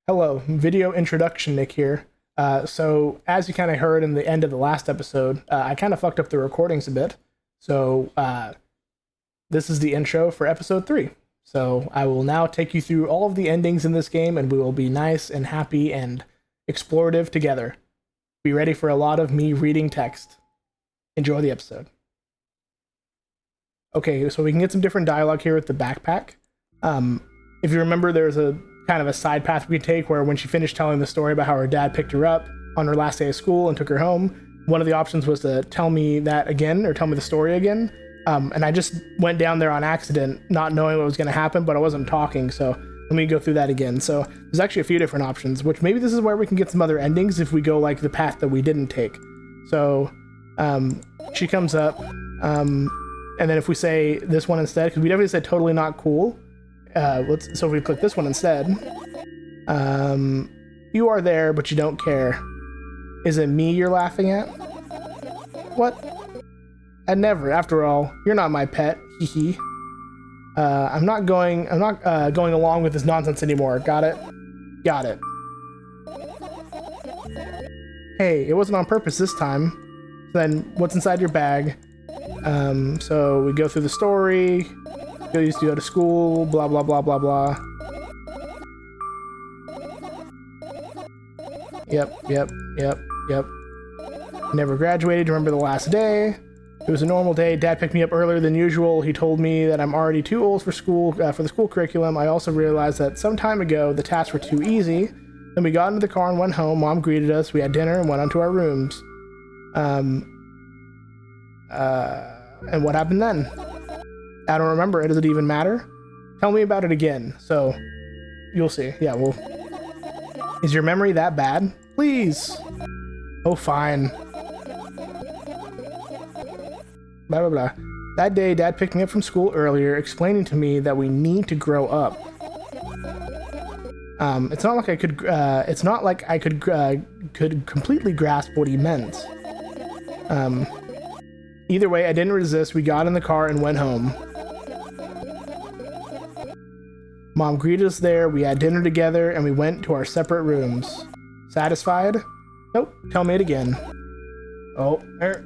Hello, video introduction Nick here. So as you kind of heard in the end of the last episode, I kind of fucked up the recordings a bit. So this is the intro for episode 3. So I will now take you through all of the endings in this game, and we will be nice and happy and explorative together. Be ready for a lot of me reading text. Enjoy the episode. Okay, so we can get some different dialogue here with the backpack. If you remember, there's a kind of a side path we could take where when she finished telling the story about how her dad picked her up on her last day of school and took her home, one of the options was to tell me that again or tell me the story again. And I just went down there on accident, not knowing what was going to happen, but I wasn't talking, so let me go through that again. So there's actually a few different options, which maybe this is where we can get some other endings if we go like the path that we didn't take. So she comes up, and then if we say this one instead, because we definitely said totally not cool. So if we click this one instead, you are there, but you don't care. Is it me you're laughing at? What? I never. After all, you're not my pet. Hee. I'm not going along with this nonsense anymore. Got it? Got it. Hey, it wasn't on purpose this time. So then, what's inside your bag? So we go through the story. You used to go to school, blah, blah, blah, blah, blah. Yep. Never graduated. Remember the last day? It was a normal day. Dad picked me up earlier than usual. He told me that I'm already too old for school, for the school curriculum. I also realized that some time ago, the tasks were too easy. Then we got into the car and went home. Mom greeted us. We had dinner and went on to our rooms. And what happened then? I don't remember. Does it even matter? Tell me about it again. So, you'll see. Yeah, well... Is your memory that bad? Please! Oh, fine. Blah, blah, blah. That day, Dad picked me up from school earlier, explaining to me that we need to grow up. It's not like I could completely grasp what he meant. Either way, I didn't resist. We got in the car and went home. Mom greeted us there, we had dinner together, and we went to our separate rooms. Satisfied? Nope, tell me it again. Oh, there.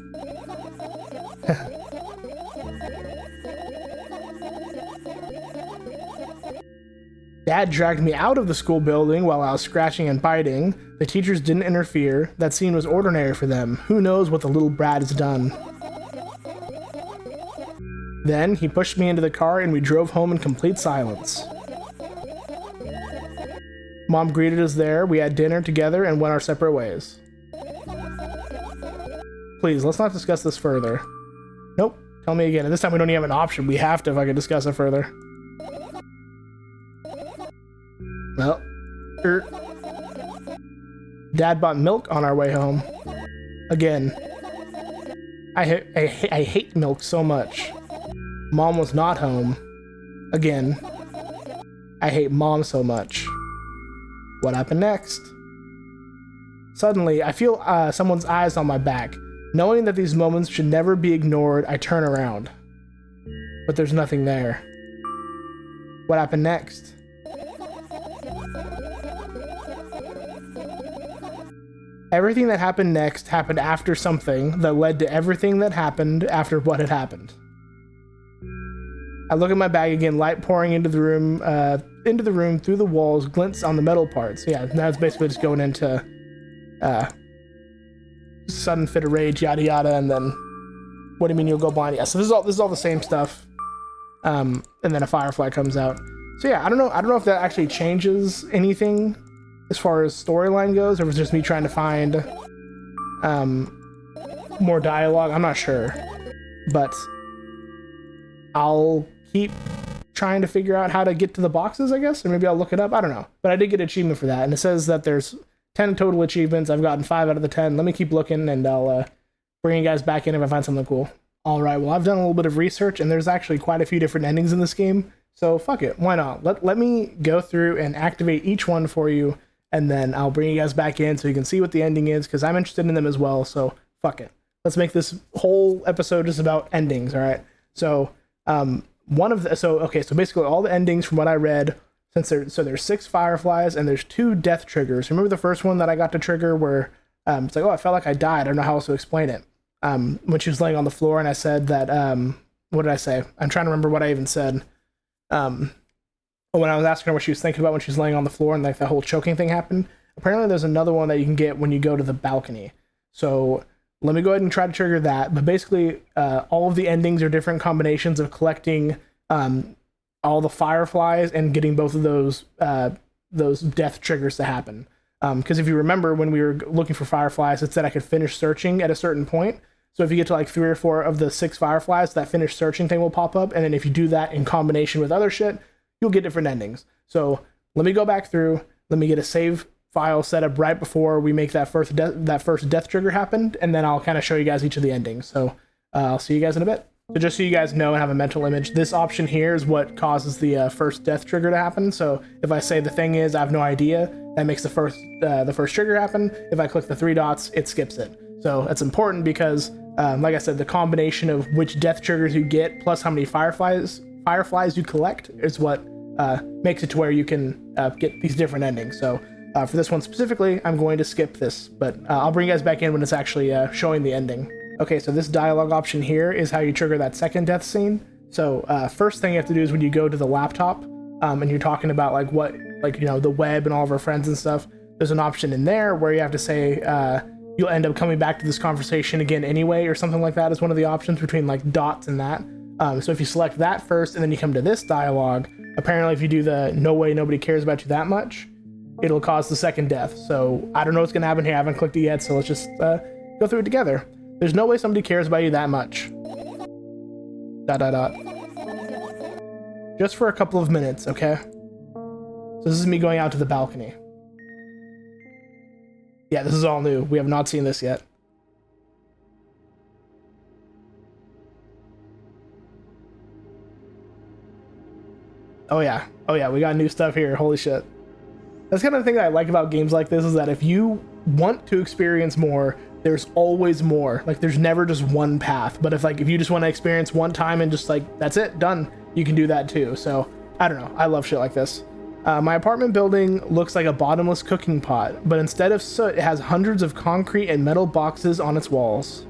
Dad dragged me out of the school building while I was scratching and biting. The teachers didn't interfere. That scene was ordinary for them. Who knows what the little brat has done? Then he pushed me into the car and we drove home in complete silence. Mom greeted us there, we had dinner together, and went our separate ways. Please, let's not discuss this further. Nope, tell me again. And this time we don't even have an option. We have to fucking discuss it further. Well, Dad bought milk on our way home. Again. I hate milk so much. Mom was not home. Again. I hate Mom so much. What happened next? Suddenly, I feel someone's eyes on my back. Knowing that these moments should never be ignored, I turn around. But there's nothing there. What happened next? Everything that happened next happened after something that led to everything that happened after what had happened. I look at my bag again, light pouring into the room through the walls, glints on the metal parts. Yeah, now it's basically just going into sudden fit of rage, yada yada, and then what do you mean you'll go blind? Yeah, so this is all the same stuff. And then a firefly comes out. So yeah, I don't know if that actually changes anything as far as storyline goes, or if it's just me trying to find more dialogue. I'm not sure. But I'll keep trying to figure out how to get to the boxes, I guess, or maybe I'll look it up. I don't know, but I did get an achievement for that, and it says that there's 10 total achievements. I've gotten 5 out of the 10. Let me keep looking, and I'll bring you guys back in if I find something cool. All right, well, I've done a little bit of research, and there's actually quite a few different endings in this game, so fuck it, why not? Let me go through and activate each one for you, and then I'll bring you guys back in so you can see what the ending is, because I'm interested in them as well, so fuck it. Let's make this whole episode just about endings, all right? So, so basically all the endings from what I read There's 6 fireflies and there's 2 death triggers. Remember the first one that I got to trigger where it's like, oh, I felt like I died. I don't know how else to explain it. When she was laying on the floor and I said that, what did I say? I'm trying to remember what I even said. When I was asking her what she was thinking about when she was laying on the floor and like that whole choking thing happened. Apparently there's another one that you can get when you go to the balcony. So let me go ahead and try to trigger that. But basically, all of the endings are different combinations of collecting all the fireflies and getting both of those death triggers to happen. Because if you remember when we were looking for fireflies, it said I could finish searching at a certain point. So if you get to like 3 or 4 of the 6 fireflies, that finish searching thing will pop up. And then if you do that in combination with other shit, you'll get different endings. So let me go back through. Let me get a save file set up right before we make that first death trigger happen. And then I'll kind of show you guys each of the endings. So I'll see you guys in a bit. So just so you guys know and have a mental image, this option here is what causes the first death trigger to happen. So if I say the thing is, I have no idea, that makes the first trigger happen. If I click the 3 dots, it skips it. So that's important because, like I said, the combination of which death triggers you get plus how many fireflies you collect is what makes it to where you can get these different endings. So for this one specifically, I'm going to skip this, but I'll bring you guys back in when it's actually showing the ending. Okay, so this dialogue option here is how you trigger that second death scene. So first thing you have to do is when you go to the laptop and you're talking about the web and all of our friends and stuff, there's an option in there where you have to say you'll end up coming back to this conversation again anyway, or something like that is one of the options between like dots and that. So if you select that first and then you come to this dialogue, apparently if you do the no way nobody cares about you that much, it'll cause the second death. So I don't know what's gonna happen here. I haven't clicked it yet, so let's just go through it together. There's no way somebody cares about you that much. ... Just for a couple of minutes, okay? So this is me going out to the balcony. Yeah, this is all new. We have not seen this yet. Oh yeah, we got new stuff here. Holy shit. That's kind of the thing that I like about games like this, is that if you want to experience more, there's always more. Like there's never just one path. But if you just want to experience one time and just like, that's it, done, you can do that too. So I don't know. I love shit like this. My apartment building looks like a bottomless cooking pot, but instead of soot, it has hundreds of concrete and metal boxes on its walls.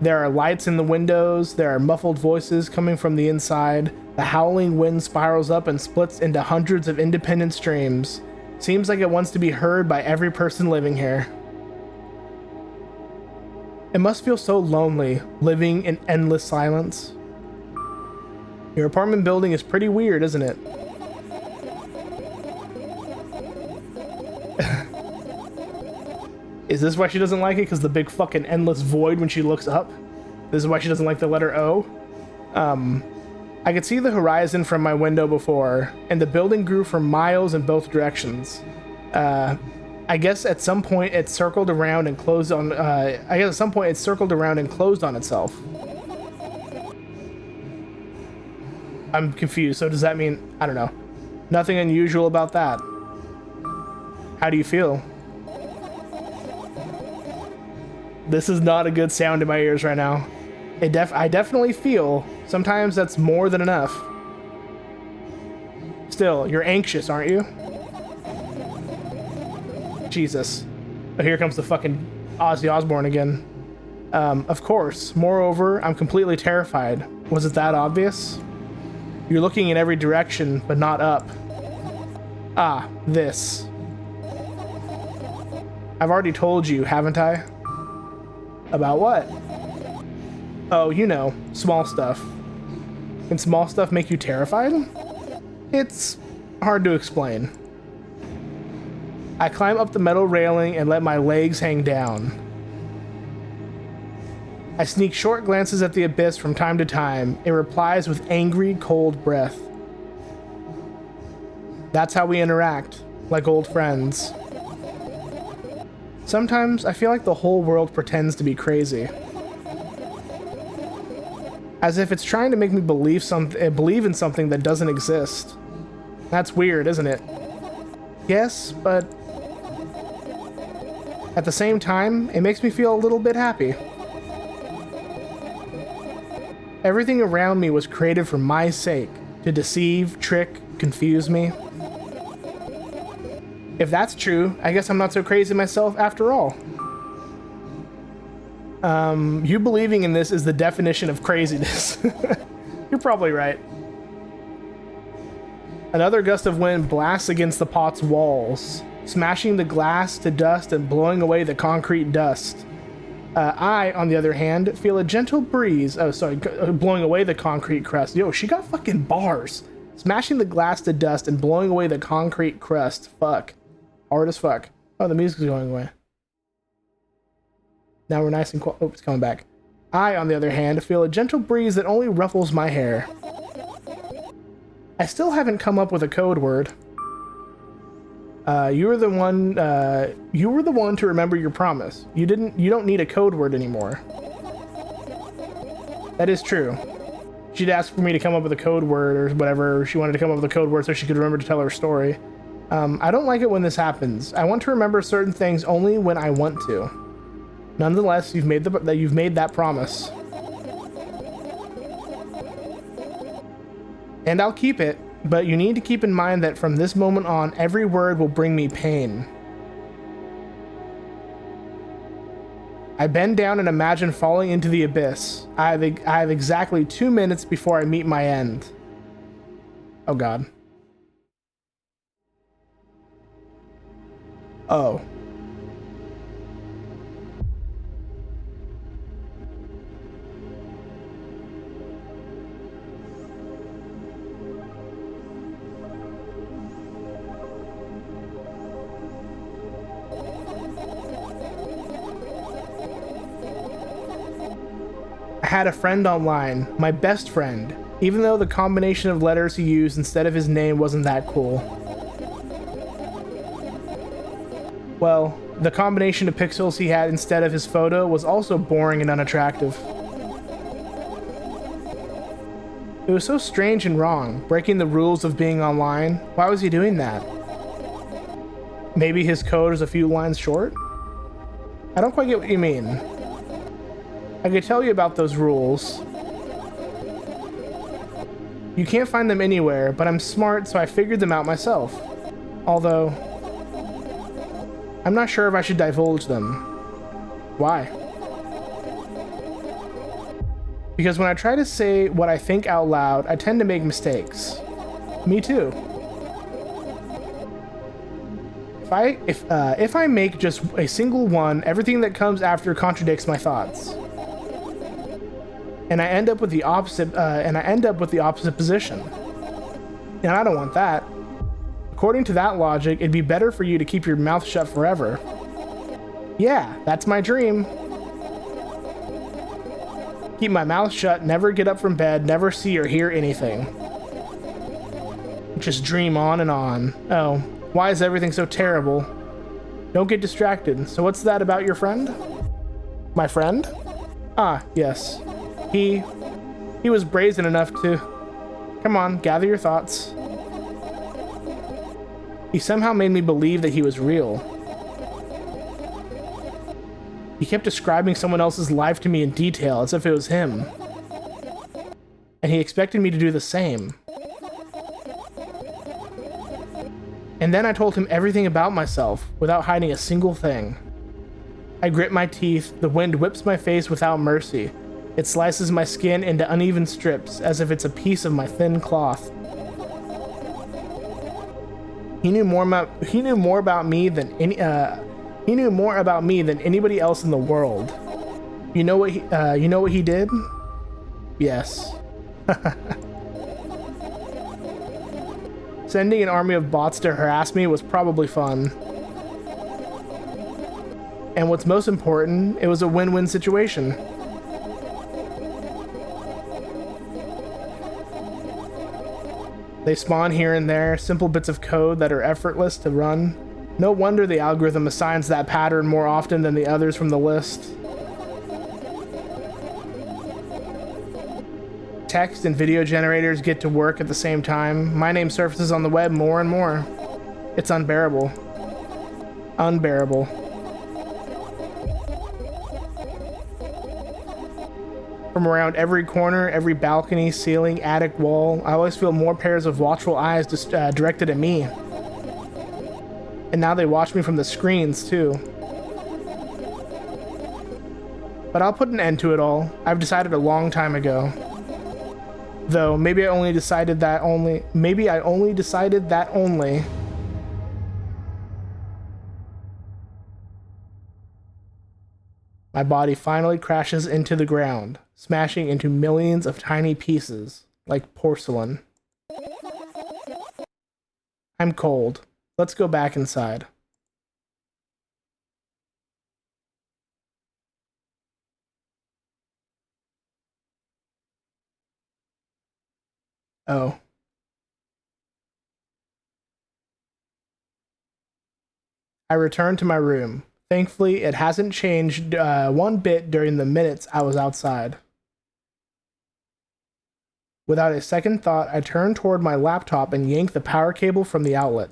There are lights in the windows. There are muffled voices coming from the inside. The howling wind spirals up and splits into hundreds of independent streams. Seems like it wants to be heard by every person living here. It must feel so lonely, living in endless silence. Your apartment building is pretty weird, isn't it? Is this why she doesn't like it? Because the big fucking endless void when she looks up? This is why she doesn't like the letter O? I could see the horizon from my window before, and the building grew for miles in both directions. I guess at some point it circled around and closed on. Itself. I'm confused. So does that mean, I don't know. Nothing unusual about that. How do you feel? This is not a good sound in my ears right now. I definitely feel sometimes that's more than enough. Still, you're anxious, aren't you? Jesus. Oh, here comes the fucking Ozzy Osbourne again. Of course. Moreover, I'm completely terrified. Was it that obvious? You're looking in every direction, but not up. Ah, this. I've already told you, haven't I? About what? Oh, you know, small stuff. Can small stuff make you terrified? It's hard to explain. I climb up the metal railing and let my legs hang down. I sneak short glances at the abyss from time to time. It replies with angry, cold breath. That's how we interact, like old friends. Sometimes I feel like the whole world pretends to be crazy. As if it's trying to make me believe in something that doesn't exist. That's weird, isn't it? Yes, but at the same time, it makes me feel a little bit happy. Everything around me was created for my sake, to deceive, trick, confuse me. If that's true, I guess I'm not so crazy myself after all. You believing in this is the definition of craziness. You're probably right. Another gust of wind blasts against the pot's walls, smashing the glass to dust and blowing away the concrete dust. I, on the other hand, feel a gentle breeze. Oh, sorry, blowing away the concrete crust. Yo, she got fucking bars. Smashing the glass to dust and blowing away the concrete crust. Fuck. Hard as fuck. Oh, the music's going away. Now we're nice and quiet. Oh, it's coming back. I, on the other hand, feel a gentle breeze that only ruffles my hair. I still haven't come up with a code word. You were the one to remember your promise. You don't need a code word anymore. That is true. She'd asked for me to come up with a code word or whatever. She wanted to come up with a code word so she could remember to tell her story. I don't like it when this happens. I want to remember certain things only when I want to. Nonetheless, you've made that promise. And I'll keep it, but you need to keep in mind that from this moment on, every word will bring me pain. I bend down and imagine falling into the abyss. I have exactly 2 minutes before I meet my end. Oh God. Oh. I had a friend online, my best friend, even though the combination of letters he used instead of his name wasn't that cool. Well, the combination of pixels he had instead of his photo was also boring and unattractive. It was so strange and wrong, breaking the rules of being online. Why was he doing that? Maybe his code is a few lines short? I don't quite get what you mean. I could tell you about those rules. You can't find them anywhere, but I'm smart, so I figured them out myself. Although, I'm not sure if I should divulge them. Why? Because when I try to say what I think out loud, I tend to make mistakes. Me too. If I make just a single one, everything that comes after contradicts my thoughts. And I end up with the opposite position. And I don't want that. According to that logic, it'd be better for you to keep your mouth shut forever. Yeah, that's my dream. Keep my mouth shut, never get up from bed, never see or hear anything. Just dream on and on. Oh, why is everything so terrible? Don't get distracted. So what's that about your friend? My friend? Ah, yes. He was brazen enough to... Come on, gather your thoughts. He somehow made me believe that he was real. He kept describing someone else's life to me in detail, as if it was him. And he expected me to do the same. And then I told him everything about myself, without hiding a single thing. I grit my teeth, the wind whips my face without mercy. It slices my skin into uneven strips, as if it's a piece of my thin cloth. He knew more about me than anybody else in the world. You know what he did? Yes. Sending an army of bots to harass me was probably fun. And what's most important, it was a win-win situation. They spawn here and there, simple bits of code that are effortless to run. No wonder the algorithm assigns that pattern more often than the others from the list. Text and video generators get to work at the same time. My name surfaces on the web more and more. It's unbearable. Unbearable. From around every corner, every balcony, ceiling, attic, wall, I always feel more pairs of watchful eyes directed at me. And now they watch me from the screens, too. But I'll put an end to it all. I've decided a long time ago. Though, maybe I only decided that only... My body finally crashes into the ground, smashing into millions of tiny pieces, like porcelain. I'm cold. Let's go back inside. Oh. I return to my room. Thankfully, it hasn't changed one bit during the minutes I was outside. Without a second thought, I turn toward my laptop and yank the power cable from the outlet.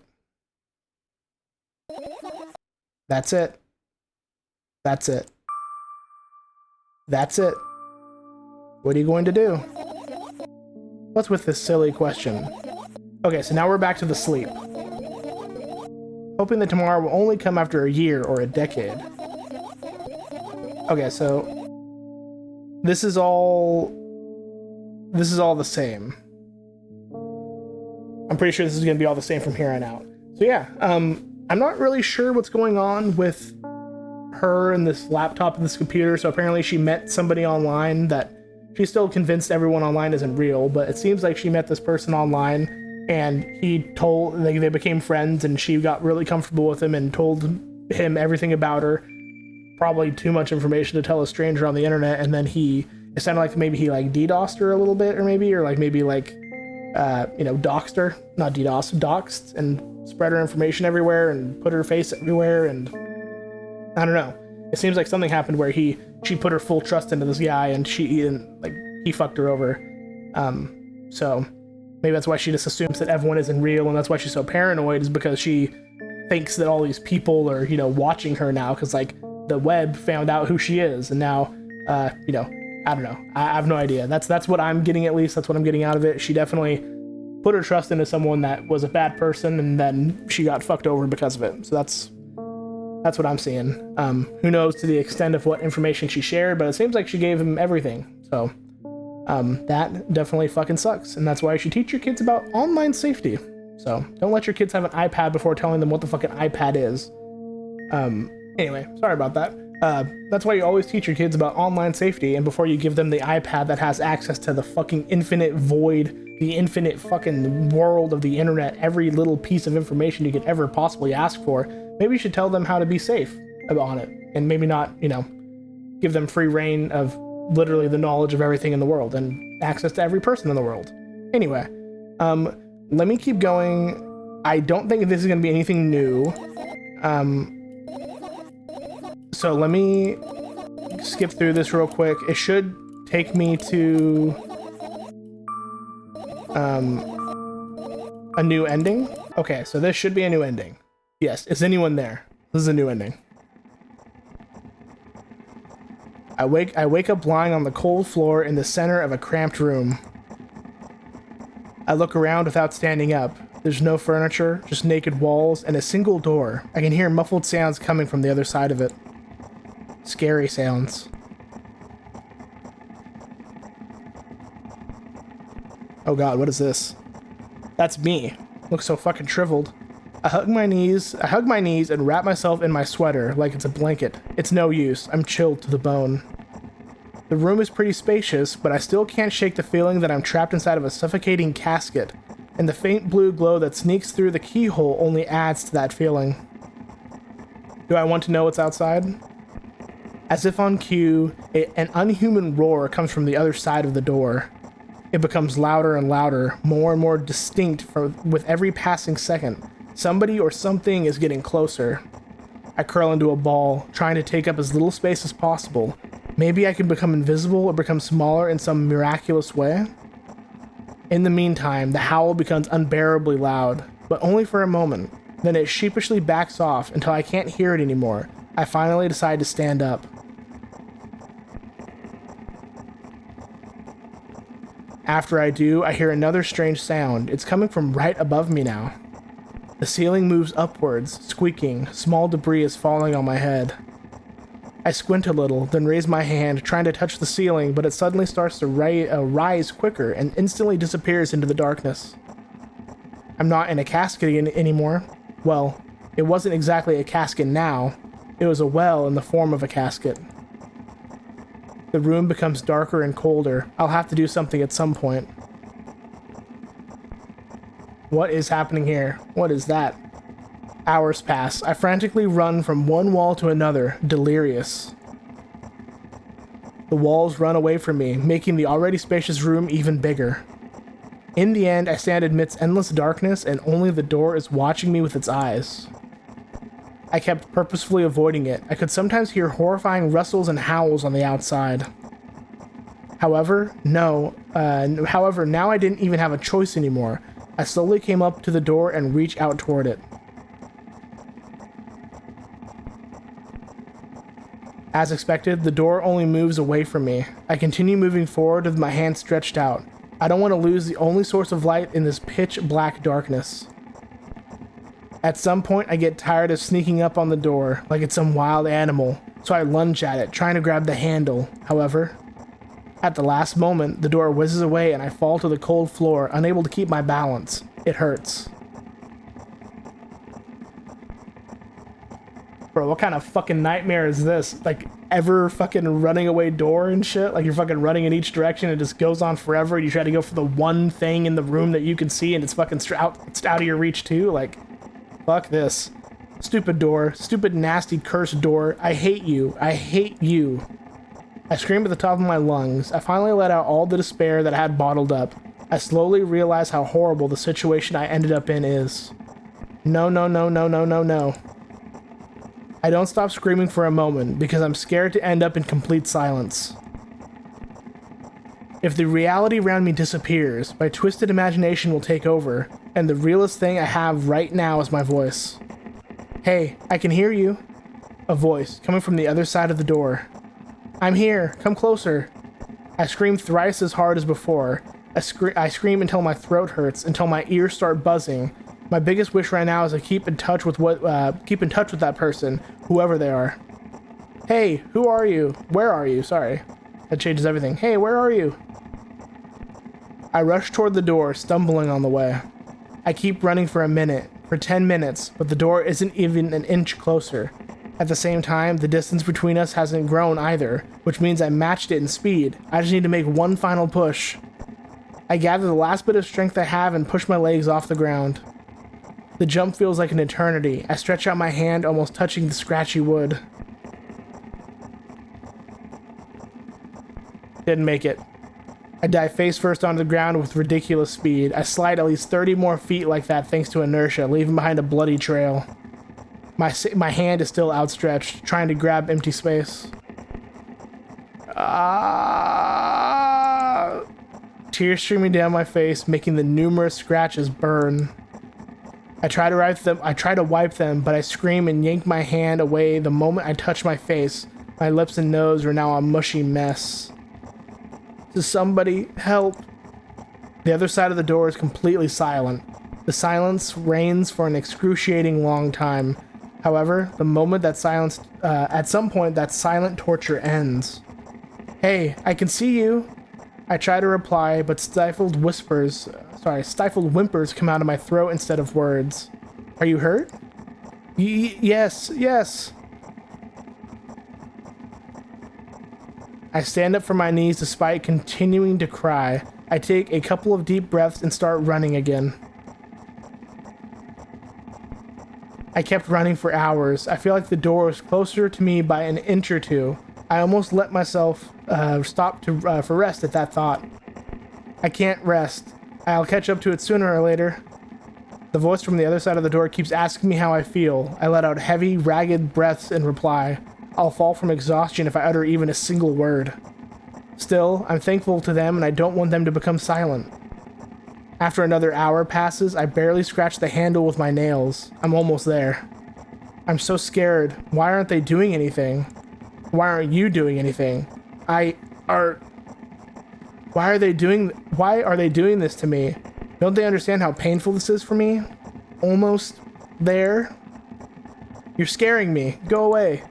That's it. That's it. That's it. What are you going to do? What's with this silly question? Okay, so now we're back to the sleep. Hoping that tomorrow will only come after a year or a decade. Okay, so this is all the same. I'm pretty sure this is gonna be all the same from here on out. So yeah, I'm not really sure what's going on with her and this laptop and this computer. So apparently she met somebody online that she's still convinced everyone online isn't real, but it seems like she met this person online and they became friends, and she got really comfortable with him and told him everything about her. Probably too much information to tell a stranger on the internet, and then it sounded like maybe he like DDoSed her a little bit, or maybe doxed her, not DDoS, doxed, and spread her information everywhere and put her face everywhere, and I don't know. It seems like something happened where she put her full trust into this guy, and he fucked her over. So maybe that's why she just assumes that everyone isn't real, and that's why she's so paranoid, is because she thinks that all these people are, watching her now, because like the web found out who she is, and now, I don't know. I have no idea. That's what I'm getting, at least. That's what I'm getting out of it. She definitely put her trust into someone that was a bad person, and then she got fucked over because of it. So that's what I'm seeing. Who knows to the extent of what information she shared, but it seems like she gave him everything. So that definitely fucking sucks, and that's why you should teach your kids about online safety. So don't let your kids have an iPad before telling them what the fucking iPad is. Anyway, sorry about that. That's why you always teach your kids about online safety, and before you give them the iPad that has access to the fucking infinite void, the infinite fucking world of the internet, every little piece of information you could ever possibly ask for, maybe you should tell them how to be safe on it, and maybe not, give them free reign of literally the knowledge of everything in the world and access to every person in the world. Anyway, let me keep going. I don't think this is going to be anything new. So let me skip through this real quick. It should take me to a new ending. Okay, so this should be a new ending. Yes, is anyone there? This is a new ending. I wake up lying on the cold floor in the center of a cramped room. I look around without standing up. There's no furniture, just naked walls and a single door. I can hear muffled sounds coming from the other side of it. Scary sounds. Oh god, what is this? That's me. Looks so fucking shriveled. I hug my knees and wrap myself in my sweater like it's a blanket. It's no use. I'm chilled to the bone. The room is pretty spacious, but I still can't shake the feeling that I'm trapped inside of a suffocating casket, and the faint blue glow that sneaks through the keyhole only adds to that feeling. Do I want to know what's outside? As if on cue, an unhuman roar comes from the other side of the door. It becomes louder and louder, more and more distinct with every passing second. Somebody or something is getting closer. I curl into a ball, trying to take up as little space as possible. Maybe I can become invisible or become smaller in some miraculous way? In the meantime, the howl becomes unbearably loud, but only for a moment. Then it sheepishly backs off until I can't hear it anymore. I finally decide to stand up. After I do, I hear another strange sound. It's coming from right above me now. The ceiling moves upwards, squeaking. Small debris is falling on my head. I squint a little, then raise my hand, trying to touch the ceiling, but it suddenly starts to rise quicker and instantly disappears into the darkness. I'm not in a casket anymore. Well, it wasn't exactly a casket now. It was a well in the form of a casket. The room becomes darker and colder. I'll have to do something at some point. What is happening here? What is that? Hours pass. I frantically run from one wall to another, delirious. The walls run away from me, making the already spacious room even bigger. In the end, I stand amidst endless darkness, and only the door is watching me with its eyes. I kept purposefully avoiding it. I could sometimes hear horrifying rustles and howls on the outside. However, now I didn't even have a choice anymore. I slowly came up to the door and reached out toward it. As expected, the door only moves away from me. I continue moving forward with my hand stretched out. I don't want to lose the only source of light in this pitch black darkness. At some point, I get tired of sneaking up on the door like it's some wild animal, so I lunge at it, trying to grab the handle. However, at the last moment, the door whizzes away and I fall to the cold floor, unable to keep my balance. It hurts. Bro, what kind of fucking nightmare is this? Like, ever fucking running away door and shit? Like, you're fucking running in each direction and it just goes on forever. You try to go for the one thing in the room that you can see and it's fucking it's out of your reach too. Like, fuck this. Stupid door. Stupid, nasty, cursed door. I hate you. I hate you. I scream at the top of my lungs. I finally let out all the despair that I had bottled up. I slowly realize how horrible the situation I ended up in is. No, no, no, no, no, no, no. I don't stop screaming for a moment because I'm scared to end up in complete silence. If the reality around me disappears, my twisted imagination will take over, and the realest thing I have right now is my voice. Hey, I can hear you. A voice coming from the other side of the door. I'm here, come closer. I scream thrice as hard as before. I scream until my throat hurts, until my ears start buzzing. My biggest wish right now is to keep in touch with that person, whoever they are. Hey, who are you? Where are you? Sorry. That changes everything. Hey, where are you? I rush toward the door, stumbling on the way. I keep running for a minute, for 10 minutes, but the door isn't even an inch closer. At the same time, the distance between us hasn't grown either, which means I matched it in speed. I just need to make one final push. I gather the last bit of strength I have and push my legs off the ground. The jump feels like an eternity. I stretch out my hand, almost touching the scratchy wood. Didn't make it. I dive face first onto the ground with ridiculous speed. I slide at least 30 more feet like that thanks to inertia, leaving behind a bloody trail. My hand is still outstretched, trying to grab empty space. Tears streaming down my face, making the numerous scratches burn. I try to wipe them, but I scream and yank my hand away the moment I touch my face. My lips and nose are now a mushy mess. Does somebody help? The other side of the door is completely silent. The silence reigns for an excruciating long time. However, at some point that silent torture ends. Hey, I can see you. I try to reply, but stifled whimpers come out of my throat instead of words. Are you hurt? Yes, yes. I stand up from my knees despite continuing to cry. I take a couple of deep breaths and start running again. I kept running for hours. I feel like the door was closer to me by an inch or two. I almost let myself stop for rest at that thought. I can't rest. I'll catch up to it sooner or later. The voice from the other side of the door keeps asking me how I feel. I let out heavy, ragged breaths in reply. I'll fall from exhaustion if I utter even a single word. Still, I'm thankful to them and I don't want them to become silent. After another hour passes, I barely scratch the handle with my nails. I'm almost there. I'm so scared. Why aren't they doing anything? Why aren't you doing anything? Why are they doing this to me? Don't they understand how painful this is for me? Almost there. You're scaring me. Go away.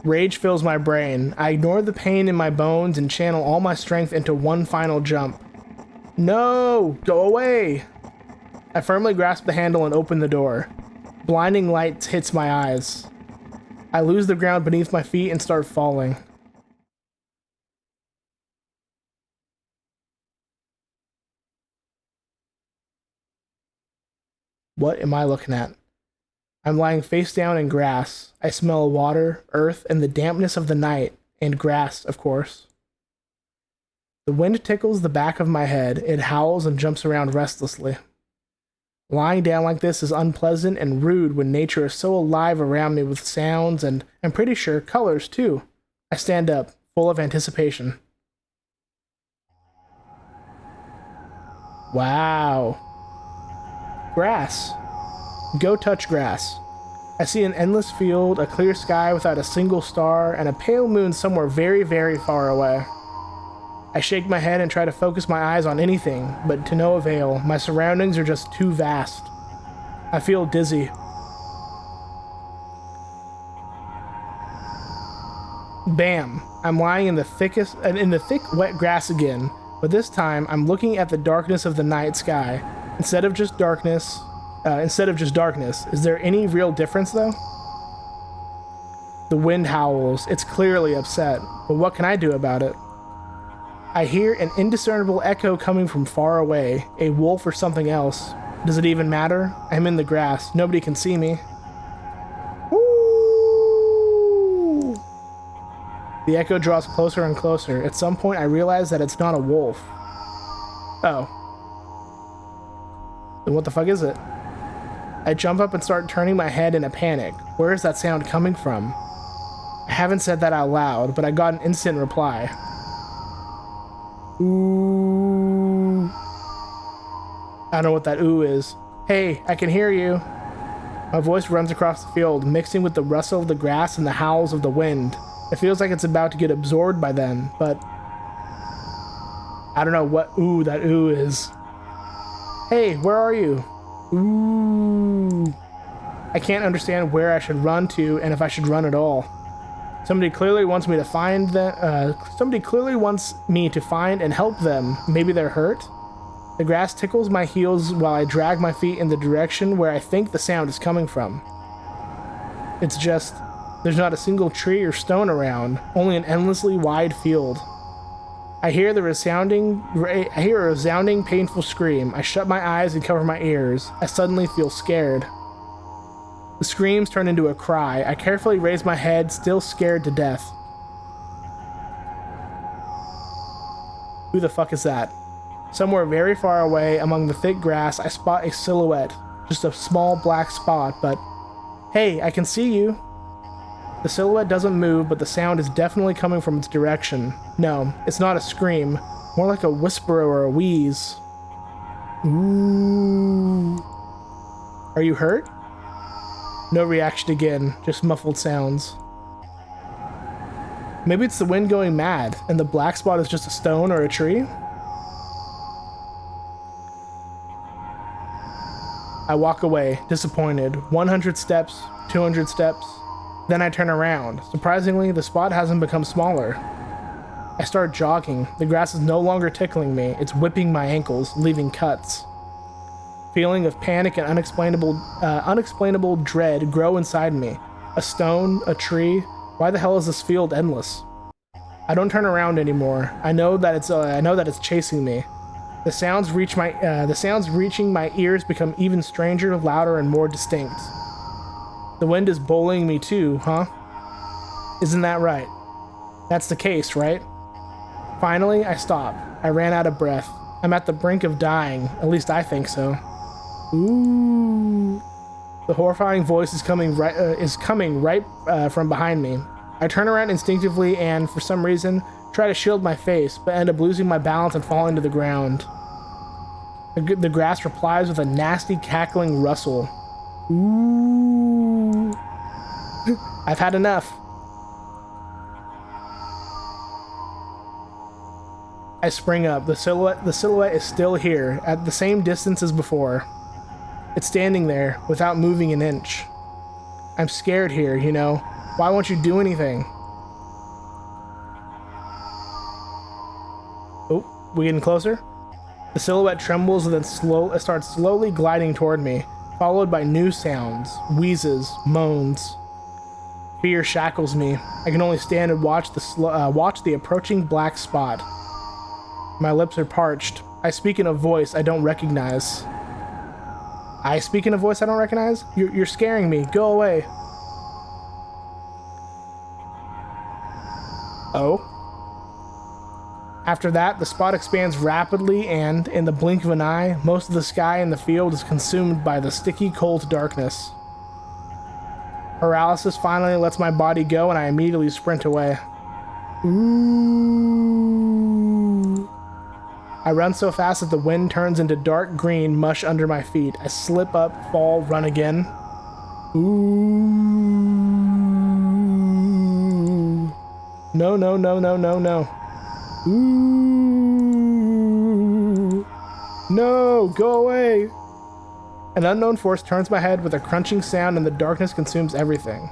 Rage fills my brain. I ignore the pain in my bones and channel all my strength into one final jump. No! Go away! I firmly grasp the handle and open the door. Blinding light hits my eyes. I lose the ground beneath my feet and start falling. What am I looking at? I'm lying face down in grass. I smell water, earth, and the dampness of the night, and grass, of course. The wind tickles the back of my head. It howls and jumps around restlessly. Lying down like this is unpleasant and rude when nature is so alive around me with sounds and, I'm pretty sure, colors too. I stand up, full of anticipation. Wow. Grass. Go touch grass. I see an endless field, a clear sky without a single star, and a pale moon somewhere very, very far away. I shake my head and try to focus my eyes on anything, but to no avail. My surroundings are just too vast. I feel dizzy. Bam! I'm lying in the thick, wet grass again, but this time I'm looking at the darkness of the night sky. Instead of just darkness, is there any real difference though? The wind howls. It's clearly upset, but what can I do about it? I hear an indiscernible echo coming from far away, a wolf or something else. Does it even matter? I'm in the grass. Nobody can see me. Woo! The echo draws closer and closer. At some point, I realize that it's not a wolf. Oh. Then what the fuck is it? I jump up and start turning my head in a panic. Where is that sound coming from? I haven't said that out loud, but I got an instant reply. Ooh. I don't know what that ooh is. Hey, I can hear you. My voice runs across the field, mixing with the rustle of the grass and the howls of the wind. It feels like it's about to get absorbed by them, but I don't know what ooh that ooh is. Hey, where are you? Ooh. I can't understand where I should run to and if I should run at all. Somebody clearly wants me to find and help them. Maybe they're hurt? The grass tickles my heels while I drag my feet in the direction where I think the sound is coming from. It's just, there's not a single tree or stone around, only an endlessly wide field. I hear a resounding, painful scream. I shut my eyes and cover my ears. I suddenly feel scared. The screams turn into a cry. I carefully raise my head, still scared to death. Who the fuck is that? Somewhere very far away among the thick grass, I spot a silhouette. Just a small black spot, but hey, I can see you. The silhouette doesn't move, but the sound is definitely coming from its direction. No, it's not a scream, more like a whisper or a wheeze. Ooh. Are you hurt? No reaction again, just muffled sounds. Maybe it's the wind going mad, and the black spot is just a stone or a tree? I walk away, disappointed. 100 steps, 200 steps. Then I turn around. Surprisingly, the spot hasn't become smaller. I start jogging. The grass is no longer tickling me. It's whipping my ankles, leaving cuts. Feeling of panic and unexplainable dread grow inside me. A stone, a tree. Why the hell is this field endless? I don't turn around anymore. I know that it's chasing me. The sounds reaching my ears become even stranger, louder, and more distinct. The wind is bullying me too, huh? Isn't that right? That's the case, right? Finally, I stop. I ran out of breath. I'm at the brink of dying. At least I think so. Ooh. The horrifying voice is coming right from behind me. I turn around instinctively and, for some reason, try to shield my face, but end up losing my balance and falling to the ground. The grass replies with a nasty, cackling rustle. Ooh. I've had enough. I spring up. The silhouette is still here, at the same distance as before. It's standing there, without moving an inch. I'm scared here, you know. Why won't you do anything? Oh, we getting closer? The silhouette trembles and then starts slowly gliding toward me, followed by new sounds, wheezes, moans. Fear shackles me. I can only stand and watch the approaching black spot. My lips are parched. I speak in a voice I don't recognize. I speak in a voice I don't recognize? You're scaring me. Go away. Oh. After that, the spot expands rapidly and, in the blink of an eye, most of the sky in the field is consumed by the sticky, cold darkness. Paralysis finally lets my body go and I immediately sprint away. Ooh. I run so fast that the wind turns into dark green mush under my feet. I slip up, fall, run again. Ooh. No, no, no, no, no, no. Ooh. No, go away. An unknown force turns my head with a crunching sound and the darkness consumes everything.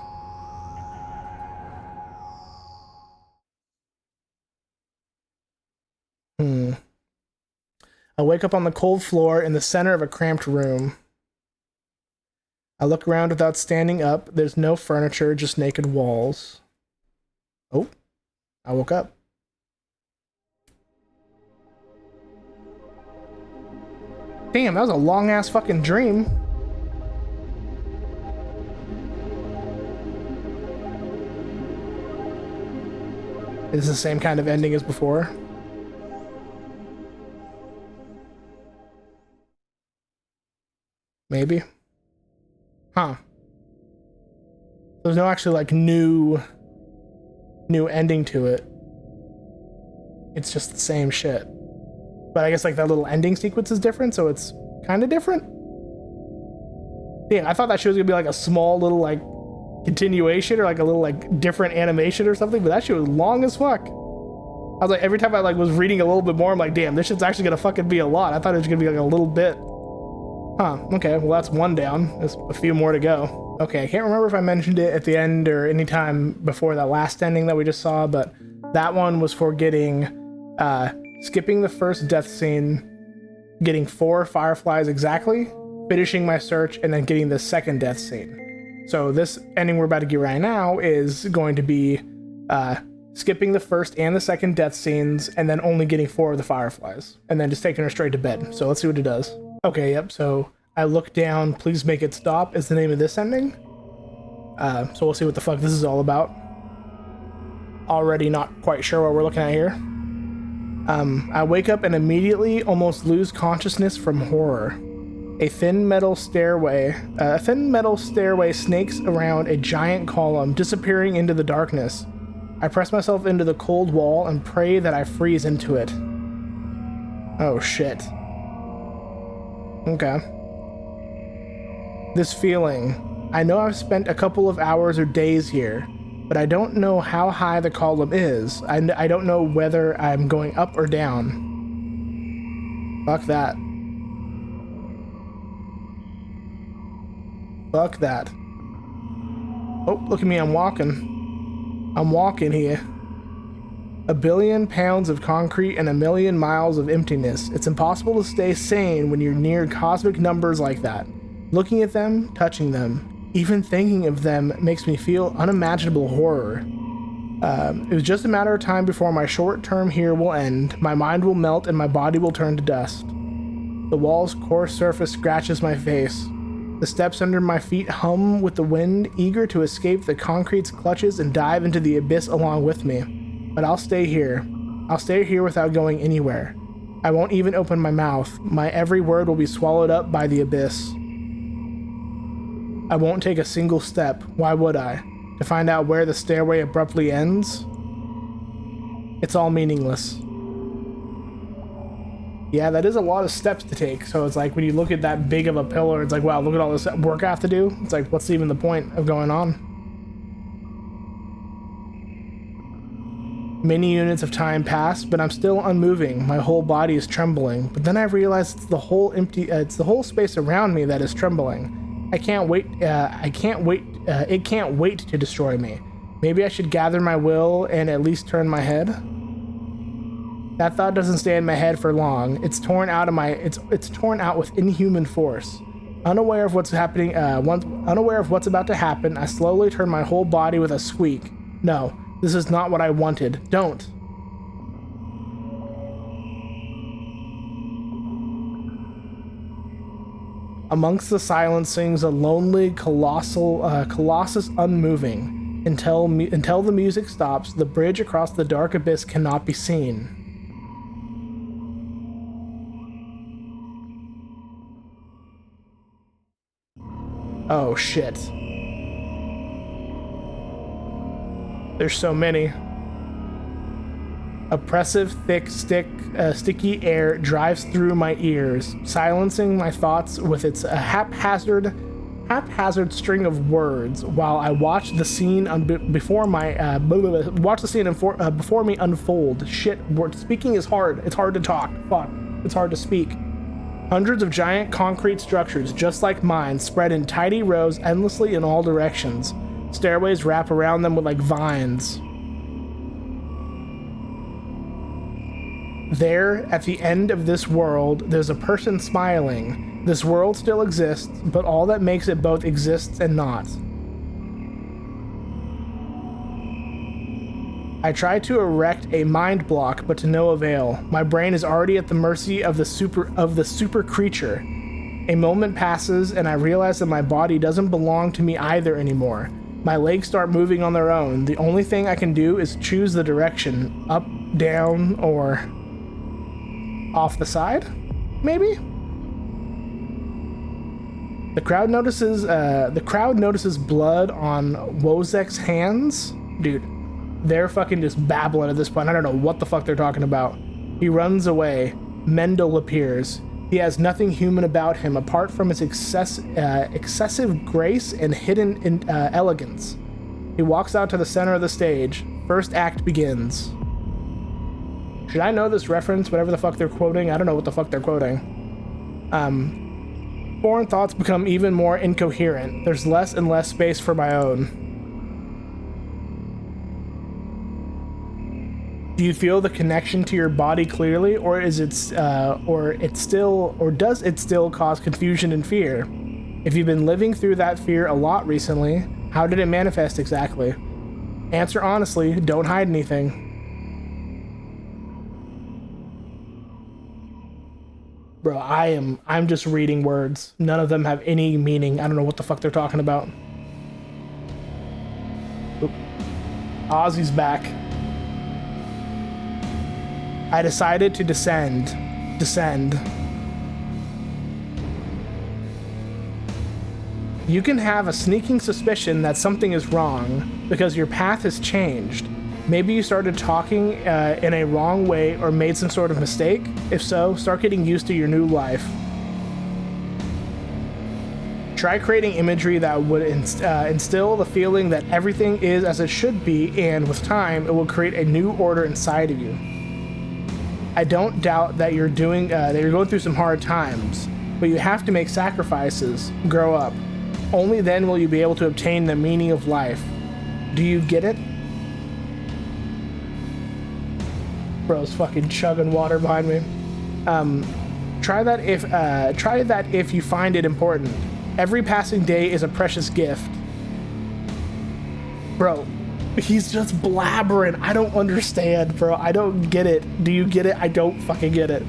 I wake up on the cold floor in the center of a cramped room. I look around without standing up. There's no furniture, just naked walls. Oh, I woke up. Damn, that was a long-ass fucking dream. Is this the same kind of ending as before? Maybe. Huh. There's no actually like new ending to it. It's just the same shit. But I guess like that little ending sequence is different, so it's kind of different. Yeah, I thought that shit was gonna be like a small little like continuation or like a little like different animation or something, but that shit was long as fuck. I was like, every time I like was reading a little bit more, I'm like, damn, this shit's actually gonna fucking be a lot. I thought it was gonna be like a little bit. Huh, okay, well that's one down. There's a few more to go. Okay, I can't remember if I mentioned it at the end or any time before that last ending that we just saw, but that one was for getting, skipping the first death scene, getting 4 fireflies exactly, finishing my search, and then getting the second death scene. So this ending we're about to get right now is going to be, skipping the first and the second death scenes, and then only getting 4 of the fireflies, and then just taking her straight to bed. So let's see what it does. Okay, yep, so I look down, please make it stop is the name of this ending. So we'll see what the fuck this is all about. Already not quite sure what we're looking at here. I wake up and immediately almost lose consciousness from horror. A thin metal stairway snakes around a giant column, disappearing into the darkness. I press myself into the cold wall and pray that I freeze into it. Oh shit. Okay. This feeling. I know I've spent a couple of hours or days here, but I don't know how high the column is. I don't know whether I'm going up or down. Fuck that. Fuck that. Oh, look at me, I'm walking. I'm walking here. 1 billion pounds of concrete and 1 million miles of emptiness. It's impossible to stay sane when you're near cosmic numbers like that. Looking at them, touching them, even thinking of them makes me feel unimaginable horror. It was just a matter of time before my short term here will end, my mind will melt, and my body will turn to dust. The wall's coarse surface scratches my face. The steps under my feet hum with the wind, eager to escape the concrete's clutches and dive into the abyss along with me. But I'll stay here. I'll stay here without going anywhere. I won't even open my mouth. My every word will be swallowed up by the abyss. I won't take a single step. Why would I? To find out where the stairway abruptly ends? It's all meaningless. Yeah, that is a lot of steps to take. So it's like when you look at that big of a pillar, it's like, wow, look at all this work I have to do. It's like, what's even the point of going on? Many units of time pass, but I'm still unmoving. My whole body is trembling. But then I realize it's the whole space around me that is trembling. It can't wait to destroy me. Maybe I should gather my will and at least turn my head. That thought doesn't stay in my head for long. It's torn out with inhuman force. Unaware of what's happening, unaware of what's about to happen, I slowly turn my whole body with a squeak. No, this is not what I wanted. Don't. Amongst the silence sings a lonely colossus unmoving. Until the music stops, the bridge across the dark abyss cannot be seen. Oh shit. There's so many. Oppressive, sticky air drives through my ears, silencing my thoughts with its haphazard string of words while I watch the scene before me unfold. Shit, speaking is hard. It's hard to talk. Fuck. It's hard to speak. Hundreds of giant concrete structures, just like mine, spread in tidy rows endlessly in all directions. Stairways wrap around them with like vines. There, at the end of this world, there's a person smiling. This world still exists, but all that makes it both exists and not. I try to erect a mind block, but to no avail. My brain is already at the mercy of the super creature. A moment passes, and I realize that my body doesn't belong to me either anymore. My legs start moving on their own. The only thing I can do is choose the direction, up, down, or off the side, maybe? The crowd notices blood on Wozek's hands. Dude, they're fucking just babbling at this point. I don't know what the fuck they're talking about. He runs away. Mendel appears. He has nothing human about him apart from his excessive grace and hidden elegance. He walks out to the center of the stage. First act begins. Should I know this reference, whatever the fuck they're quoting? I don't know what the fuck they're quoting. Foreign thoughts become even more incoherent. There's less and less space for my own. Do you feel the connection to your body clearly, or does it still cause confusion and fear? If you've been living through that fear a lot recently, how did it manifest exactly? Answer honestly, don't hide anything. Bro, I'm just reading words. None of them have any meaning. I don't know what the fuck they're talking about. Oop. Ozzy's back. I decided to descend. You can have a sneaking suspicion that something is wrong because your path has changed. Maybe you started talking in a wrong way or made some sort of mistake. If so, start getting used to your new life. Try creating imagery that would instill the feeling that everything is as it should be, and with time, it will create a new order inside of you. I don't doubt that you're going through some hard times, but you have to make sacrifices, grow up. Only then will you be able to obtain the meaning of life. Do you get it? Bro's fucking chugging water behind me. Try that if you find it important. Every passing day is a precious gift. Bro, he's just blabbering. I don't understand, bro. I don't get it. Do you get it? I don't fucking get it.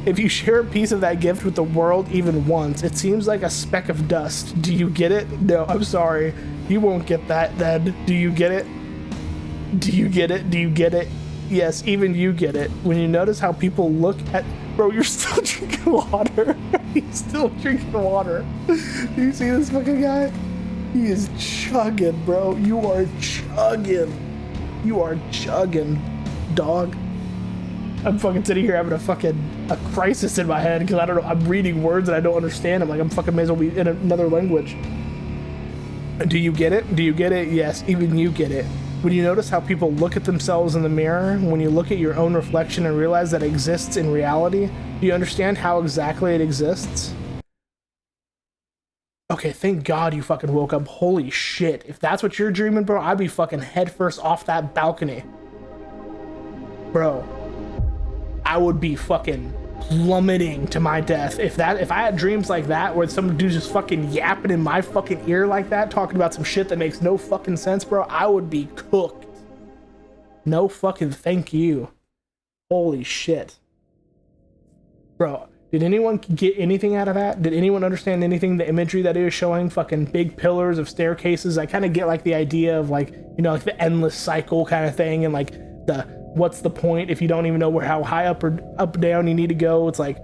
If you share a piece of that gift with the world even once, it seems like a speck of dust. Do you get it? No, I'm sorry. You won't get that then. Do you get it? Do you get it? Do you get it? Yes, even you get it. When you notice how people look at... Bro, you're still drinking water. He's still drinking water. Do you see this fucking guy? He is chugging, bro. You are chugging. You are chugging, dog. I'm fucking sitting here having a crisis in my head because I don't know. I'm reading words that I don't understand. I'm like, I'm fucking may as well be in another language. Do you get it? Do you get it? Yes, even you get it. When you notice how people look at themselves in the mirror, when you look at your own reflection and realize that it exists in reality, do you understand how exactly it exists? Okay, thank God you fucking woke up. Holy shit. If that's what you're dreaming, bro, I'd be fucking headfirst off that balcony. Bro, I would be fucking plummeting to my death. If I had dreams like that, where some dude just fucking yapping in my fucking ear like that, talking about some shit that makes no fucking sense, bro, I would be cooked. No fucking thank you. Holy shit. Bro, did anyone get anything out of that? Did anyone understand anything? The imagery that he was showing, fucking big pillars of staircases. I kind of get like the idea of like, you know, like the endless cycle kind of thing, and like the what's the point if you don't even know how high up or up down you need to go. It's like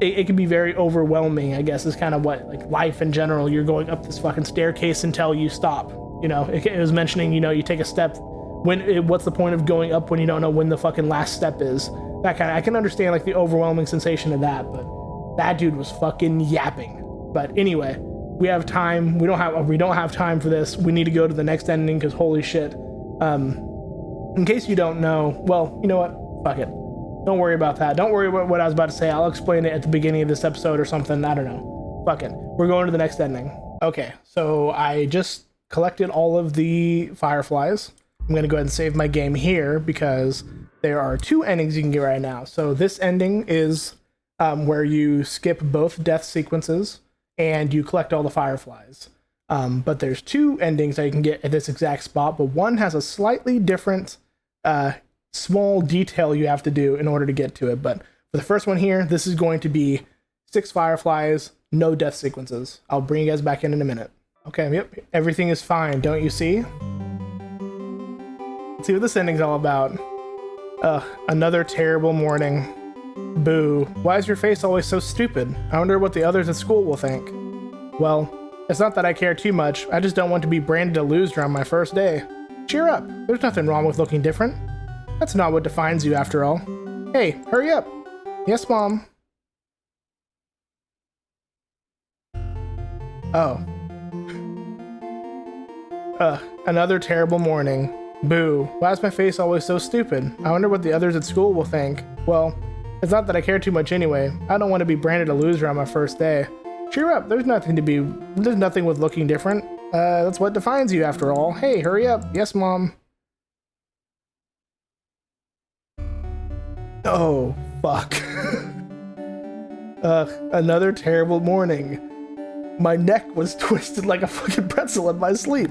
it can be very overwhelming, I guess, is kind of what like life in general. You're going up this fucking staircase until you stop. You know, it was mentioning, you know, you take a step what's the point of going up when you don't know when the fucking last step is. That kind of, I can understand like the overwhelming sensation of that, but that dude was fucking yapping. But anyway, we have time. We don't have time for this. We need to go to the next ending because holy shit. In case you don't know, well, you know what? Fuck it. Don't worry about that. Don't worry about what I was about to say. I'll explain it at the beginning of this episode or something. I don't know. Fuck it. We're going to the next ending. Okay, so I just collected all of the fireflies. I'm going to go ahead and save my game here because there are 2 endings you can get right now. So this ending is where you skip both death sequences and you collect all the fireflies. But there's 2 endings that you can get at this exact spot, but one has a slightly different small detail you have to do in order to get to it. But for the first one here, this is going to be 6 fireflies, no death sequences. I'll bring you guys back in a minute. Okay, yep, everything is fine, don't you see? Let's see what this ending's all about. Another terrible morning. Boo. Why is your face always so stupid? I wonder what the others at school will think. Well, it's not that I care too much. I just don't want to be branded a loser on my first day. Cheer up. There's nothing wrong with looking different. That's not what defines you after all. Hey, hurry up. Yes, Mom. Oh. Another terrible morning. Boo. Why is my face always so stupid? I wonder what the others at school will think. Well, it's not that I care too much anyway. I don't want to be branded a loser on my first day. Cheer up. There's nothing with looking different. That's what defines you after all. Hey, hurry up. Yes, Mom. Oh, fuck. Another terrible morning. My neck was twisted like a fucking pretzel in my sleep.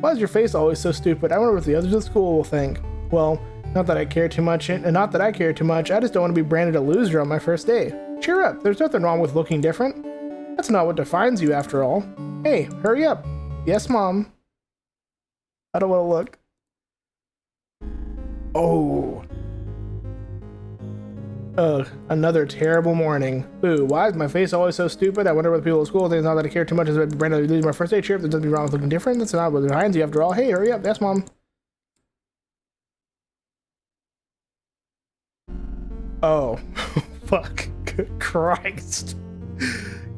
Why is your face always so stupid? I wonder what the others at school will think. Well, not that I care too much, and not that I care too much. I just don't want to be branded a loser on my first day. Cheer up. There's nothing wrong with looking different. That's not what defines you after all. Hey, hurry up. Yes, Mom. I don't want to look. Oh. Another terrible morning. Boo, why is my face always so stupid? I wonder what the people at school think. It's not that I care too much. It's about branded losing my first day. Cheer up. There's nothing wrong with looking different. That's not what defines you after all. Hey, hurry up. Yes, Mom. Oh. Fuck. Good Christ.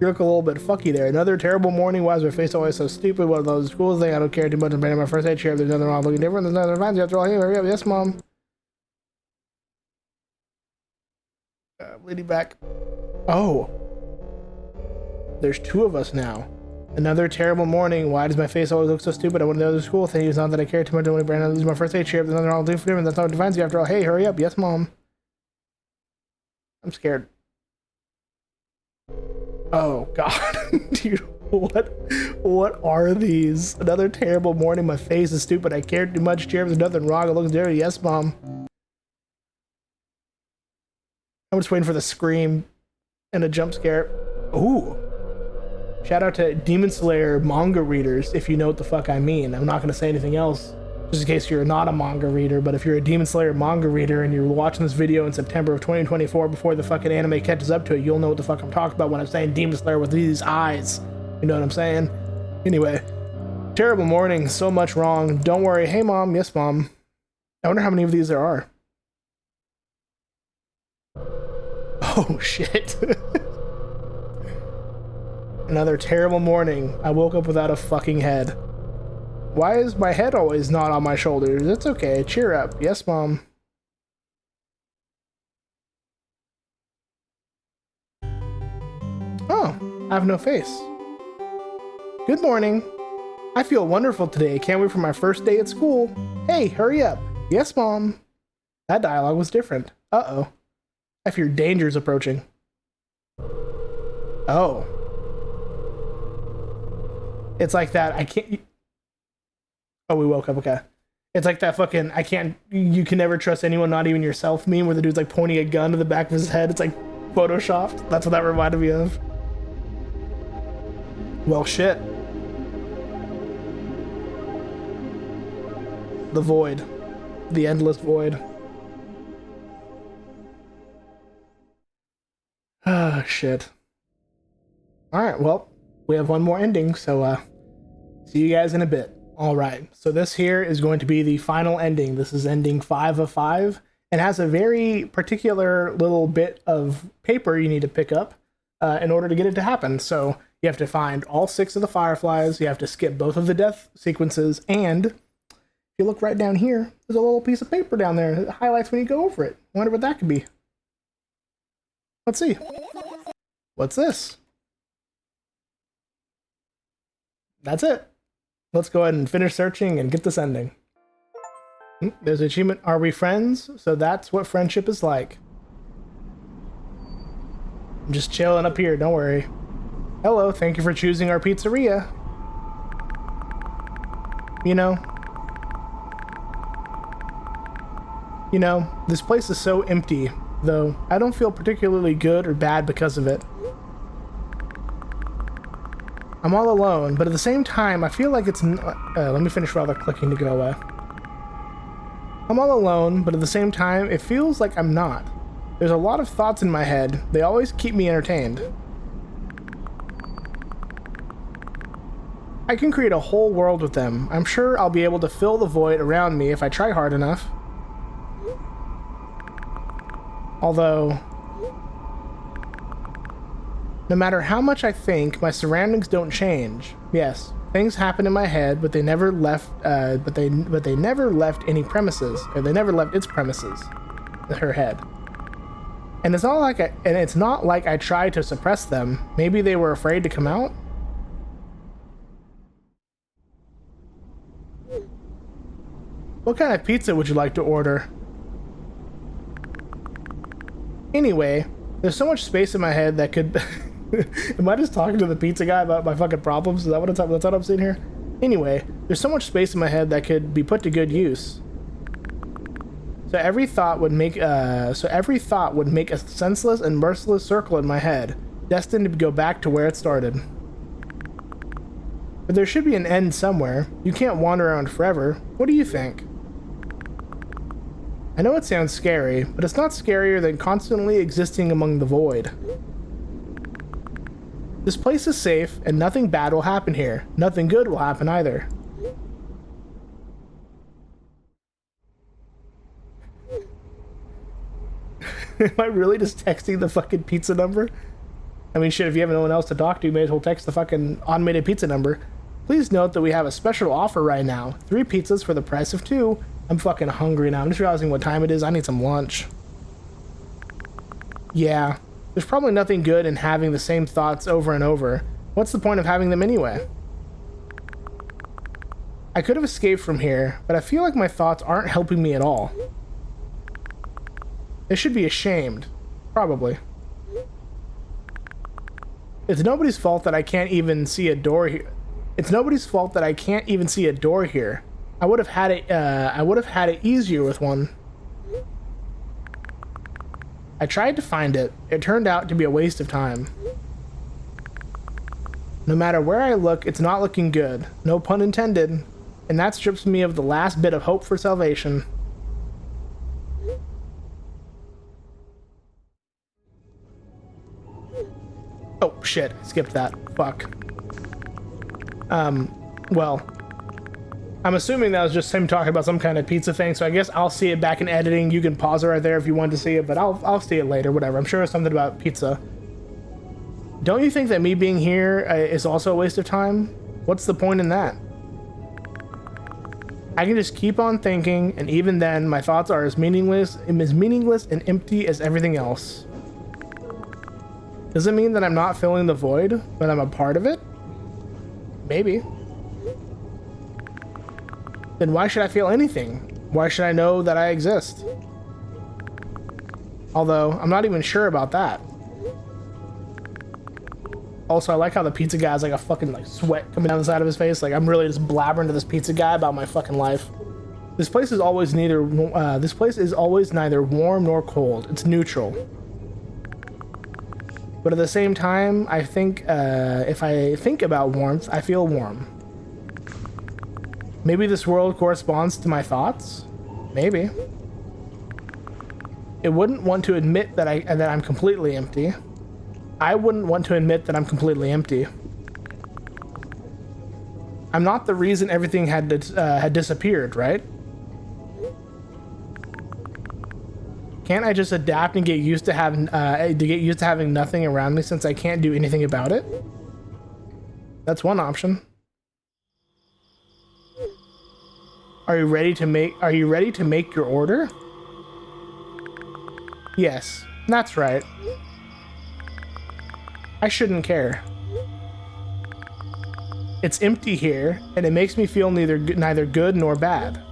You look a little bit fucky there. Another terrible morning. Why is my face always so stupid? What are those schools think? I don't care too much. I'm branded my first day. Cheer up. There's nothing wrong with looking different. There's nothing that defines you after all. Hey, hurry up. Yes, Mom. Lady back. Oh. There's 2 of us now. Another terrible morning. Why does my face always look so stupid? I went to the other school thing. It's not that I care too much. I want to brand lose my first day. Cheer up. There's nothing wrong with looking different. That's not what defines you after all. Hey, hurry up. Yes, Mom. I'm scared. Oh, God. Dude, what are these? Another terrible morning. My face is stupid. I care too much. Cheer up. There's nothing wrong. It looks dirty. Yes, Mom. I'm just waiting for the scream and a jump scare. Ooh. Shout out to Demon Slayer manga readers, if you know what the fuck I mean. I'm not going to say anything else, just in case you're not a manga reader, but if you're a Demon Slayer manga reader and you're watching this video in September of 2024 before the fucking anime catches up to it, you'll know what the fuck I'm talking about when I'm saying Demon Slayer with these eyes. You know what I'm saying? Anyway, terrible morning, so much wrong. Don't worry. Hey, Mom. Yes, Mom. I wonder how many of these there are. Oh, shit. Another terrible morning. I woke up without a fucking head. Why is my head always not on my shoulders? It's okay. Cheer up. Yes, Mom. Oh, I have no face. Good morning. I feel wonderful today. Can't wait for my first day at school. Hey, hurry up. Yes, Mom. That dialogue was different. Uh-oh. I fear danger's approaching. Oh. It's like that. I can't... Oh, we woke up. Okay. It's like that fucking you can never trust anyone, not even yourself meme where the dude's like pointing a gun to the back of his head. It's like photoshopped. That's what that reminded me of. Well, shit. The void. The endless void. Ah, shit. Alright, well, we have one more ending, so see you guys in a bit. Alright, so this here is going to be the final ending. This is ending 5 of 5, and has a very particular little bit of paper you need to pick up in order to get it to happen. So you have to find all 6 of the fireflies, you have to skip both of the death sequences, and if you look right down here, there's a little piece of paper down there that highlights when you go over it. I wonder what that could be. Let's see. What's this? That's it. Let's go ahead and finish searching and get this ending. There's an achievement. Are we friends? So that's what friendship is like. I'm just chilling up here, don't worry. Hello, thank you for choosing our pizzeria. You know, this place is so empty, though I don't feel particularly good or bad because of it. I'm all alone, but at the same time, I feel like it's... let me finish while they're clicking to go away. I'm all alone, but at the same time, it feels like I'm not. There's a lot of thoughts in my head. They always keep me entertained. I can create a whole world with them. I'm sure I'll be able to fill the void around me if I try hard enough. Although... no matter how much I think, my surroundings don't change. Yes, things happen in my head, but they never left. But they never left any premises, or they never left its premises, her head. And it's not like I tried to suppress them. Maybe they were afraid to come out. What kind of pizza would you like to order? Anyway, there's so much space in my head that could... Am I just talking to the pizza guy about my fucking problems? Is that that's what I'm seeing here? Anyway, there's so much space in my head that could be put to good use. So every thought would make a senseless and merciless circle in my head, destined to go back to where it started. But there should be an end somewhere. You can't wander around forever. What do you think? I know it sounds scary, but it's not scarier than constantly existing among the void. This place is safe, and nothing bad will happen here. Nothing good will happen either. Am I really just texting the fucking pizza number? I mean, shit, if you have no one else to talk to, you may as well text the fucking automated pizza number. Please note that we have a special offer right now. 3 pizzas for the price of 2. I'm fucking hungry now. I'm just realizing what time it is. I need some lunch. Yeah. There's probably nothing good in having the same thoughts over and over. What's the point of having them anyway? I could have escaped from here, but I feel like my thoughts aren't helping me at all. They should be ashamed. Probably. It's nobody's fault that I can't even see a door here. It's nobody's fault that I can't even see a door here. I would have had it easier with one. I tried to find it. It turned out to be a waste of time. No matter where I look, it's not looking good. No pun intended. And that strips me of the last bit of hope for salvation. Oh, shit. I skipped that. Fuck. Well, I'm assuming that was just him talking about some kind of pizza thing, so I guess I'll see it back in editing. You can pause it right there if you want to see it, but I'll see it later, whatever. I'm sure it's something about pizza. Don't you think that me being here is also a waste of time? What's the point in that? I can just keep on thinking, and even then, my thoughts are as meaningless and empty as everything else. Does it mean that I'm not filling the void, but I'm a part of it? Maybe. Then why should I feel anything? Why should I know that I exist? Although, I'm not even sure about that. Also, I like how the pizza guy has like a fucking like sweat coming down the side of his face. Like I'm really just blabbering to this pizza guy about my fucking life. This place is always neither warm nor cold. It's neutral. But at the same time, I think if I think about warmth, I feel warm. Maybe this world corresponds to my thoughts. Maybe. It wouldn't want to admit that I'm completely empty. I wouldn't want to admit that I'm completely empty. I'm not the reason everything had disappeared, right? Can't I just adapt and get used to having nothing around me since I can't do anything about it? That's one option. Are you ready to make your order? Yes, that's right. I shouldn't care. It's empty here, and it makes me feel neither good nor bad.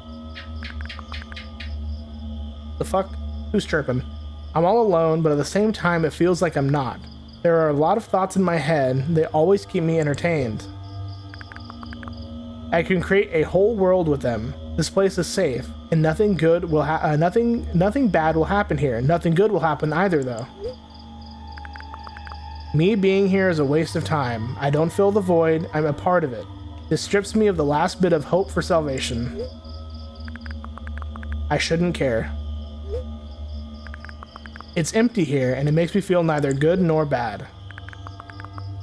The fuck? Who's chirping? I'm all alone, but at the same time, it feels like I'm not. There are a lot of thoughts in my head. They always keep me entertained. I can create a whole world with them. This place is safe, and nothing bad will happen here. Nothing good will happen either, though. Me being here is a waste of time. I don't fill the void, I'm a part of it. This strips me of the last bit of hope for salvation. I shouldn't care. It's empty here, and it makes me feel neither good nor bad.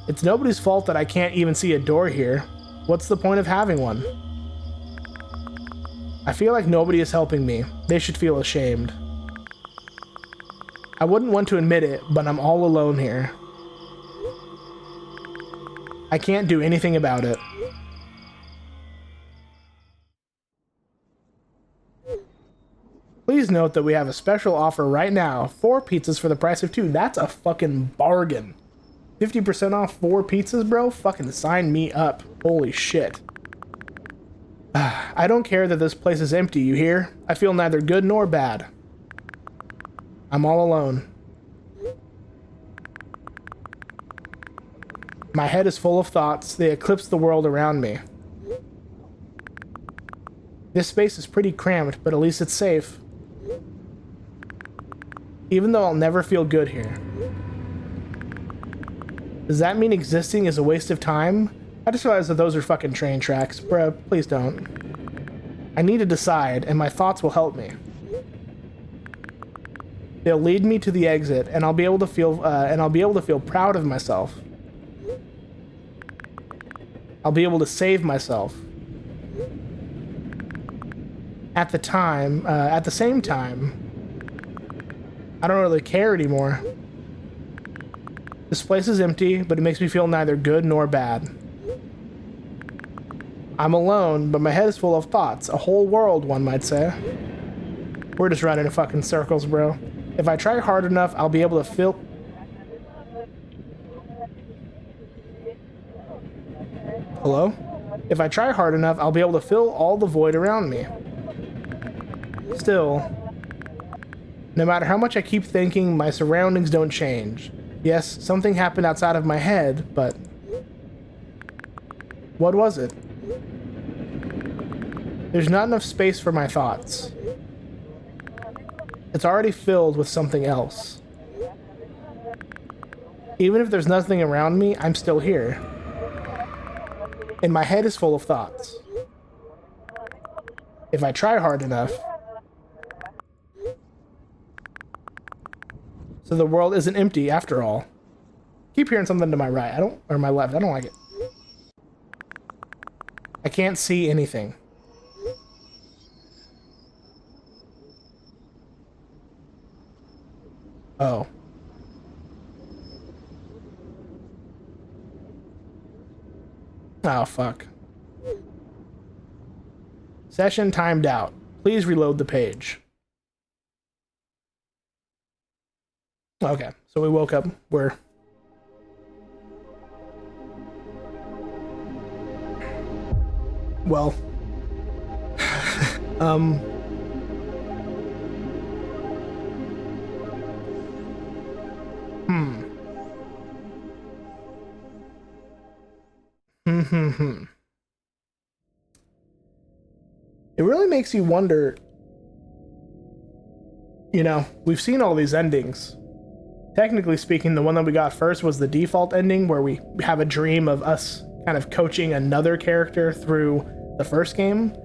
It's nobody's fault that I can't even see a door here. What's the point of having one? I feel like nobody is helping me. They should feel ashamed. I wouldn't want to admit it, but I'm all alone here. I can't do anything about it. Please note that we have a special offer right now. 4 pizzas for the price of 2. That's a fucking bargain. 50% off 4 pizzas, bro? Fucking sign me up. Holy shit. I don't care that this place is empty, you hear? I feel neither good nor bad. I'm all alone. My head is full of thoughts. They eclipse the world around me. This space is pretty cramped, but at least it's safe. Even though I'll never feel good here. Does that mean existing is a waste of time? I just realized that those are fucking train tracks. Bruh, please don't. I need to decide, and my thoughts will help me. They'll lead me to the exit, and I'll be able to feel proud of myself. I'll be able to save myself. At the same time, I don't really care anymore. This place is empty, but it makes me feel neither good nor bad. I'm alone, but my head is full of thoughts. A whole world, one might say. We're just running in fucking circles, bro. If I try hard enough, I'll be able to feel... Hello? If I try hard enough, I'll be able to fill all the void around me. Still, no matter how much I keep thinking, my surroundings don't change. Yes, something happened outside of my head, but... what was it? There's not enough space for my thoughts. It's already filled with something else. Even if there's nothing around me, I'm still here. And my head is full of thoughts. If I try hard enough... So the world isn't empty after all. Keep hearing something to my right. Or my left. I don't like it. I can't see anything. Oh. Oh, fuck. Session timed out. Please reload the page. Okay, so we woke up. We're... Well... It really makes you wonder, you know, we've seen all these endings. Technically speaking, the one that we got first was the default ending, where we have a dream of us kind of coaching another character through the first game.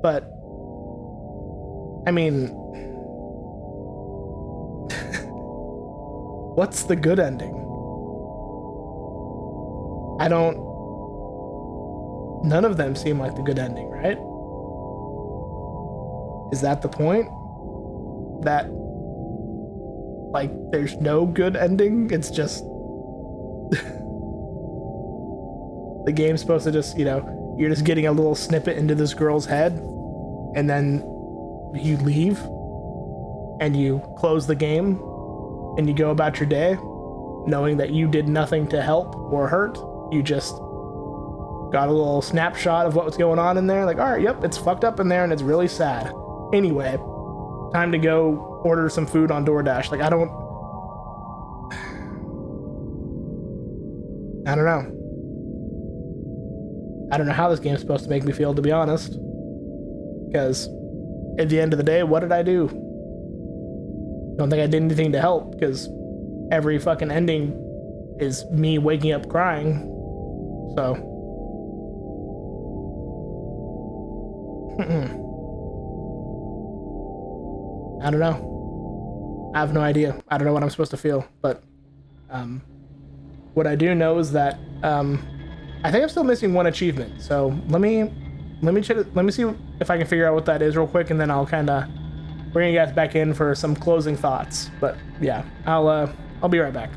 But, I mean, what's the good ending? None of them seem like the good ending, right? Is that the point? That, like, there's no good ending? It's just... the game's supposed to just, you know, you're just getting a little snippet into this girl's head, and then you leave, and you close the game, and you go about your day, knowing that you did nothing to help or hurt. You just got a little snapshot of what was going on in there, like, alright, yep, it's fucked up in there, and it's really sad. Anyway, time to go order some food on DoorDash. Like, I don't know. I don't know how this game's supposed to make me feel, to be honest. Because at the end of the day, what did I do? Don't think I did anything to help, because every fucking ending is me waking up crying. So. I don't know. I have no idea. I don't know what I'm supposed to feel, but what I do know is that I think I'm still missing one achievement. So let me see if I can figure out what that is real quick, and then I'll kind of bring you guys back in for some closing thoughts. But yeah, I'll be right back.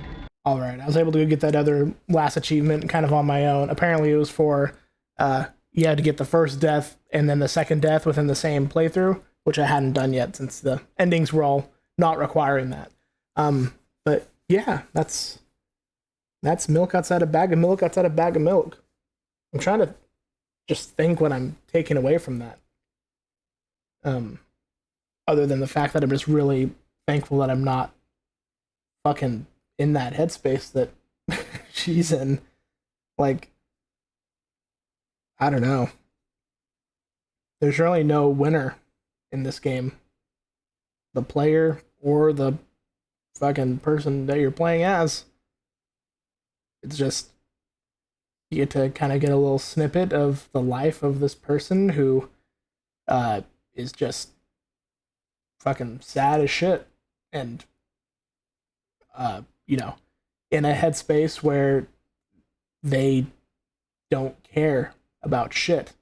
All right, I was able to get that other last achievement kind of on my own. Apparently, it was for you had to get the first death and then the second death within the same playthrough, which I hadn't done yet since the endings were all not requiring that. But yeah, that's milk outside a bag of milk outside a bag of milk. I'm trying to just think what I'm taking away from that. Other than the fact that I'm just really thankful that I'm not fucking in that headspace that she's in. Like, I don't know. There's really no winner in this game. The player or the fucking person that you're playing as. It's just, you get to kind of get a little snippet of the life of this person who is just fucking sad as shit, and you know, in a headspace where they don't care about shit.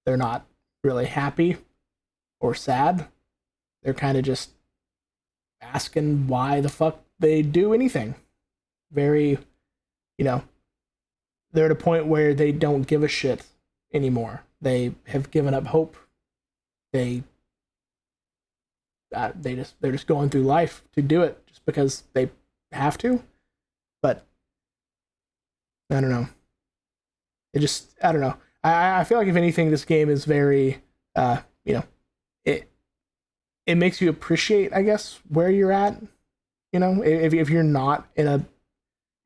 They're not really happy or sad. They're kind of just asking why the fuck they do anything. Very, you know, they're at a point where they don't give a shit anymore. They have given up hope. They're just going through life to do it just because they have to. But I don't know. I don't know. I feel like if anything, this game is very, you know, it makes you appreciate, I guess, where you're at. You know, if you're not in a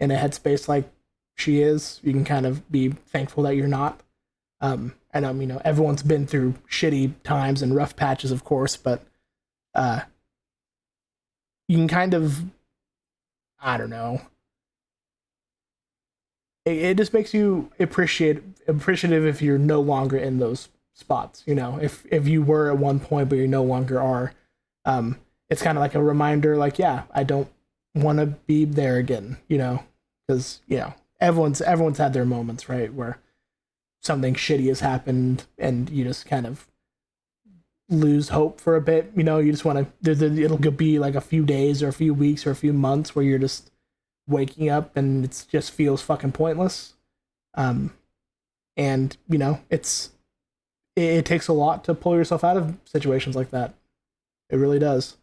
headspace like she is, you can kind of be thankful that you're not. And you know, everyone's been through shitty times and rough patches, of course, but you can kind of, I don't know. It just makes you appreciative if you're no longer in those spots. You know, if you were at one point but you no longer are, it's kind of like a reminder. Like, yeah, I don't want to be there again. You know, because you know everyone's had their moments, right, where something shitty has happened and you just kind of lose hope for a bit. You know, you just want to. It'll be like a few days or a few weeks or a few months where you're just waking up and it just feels fucking pointless. And you know, it it takes a lot to pull yourself out of situations like that. It really does.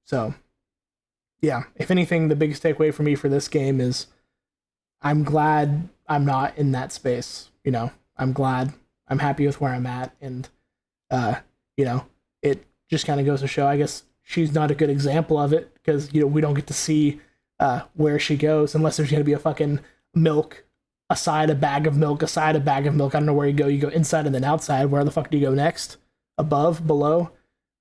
So yeah, if anything, the biggest takeaway for me for this game is I'm glad I'm not in that space. You know, I'm glad, I'm happy with where I'm at, and you know, it just kind of goes to show, I guess she's not a good example of it, because, you know, we don't get to see where she goes unless there's going to be a fucking milk, a bag of milk, a bag of milk. I don't know where you go. You go inside and then outside. Where the fuck do you go next? Above, below?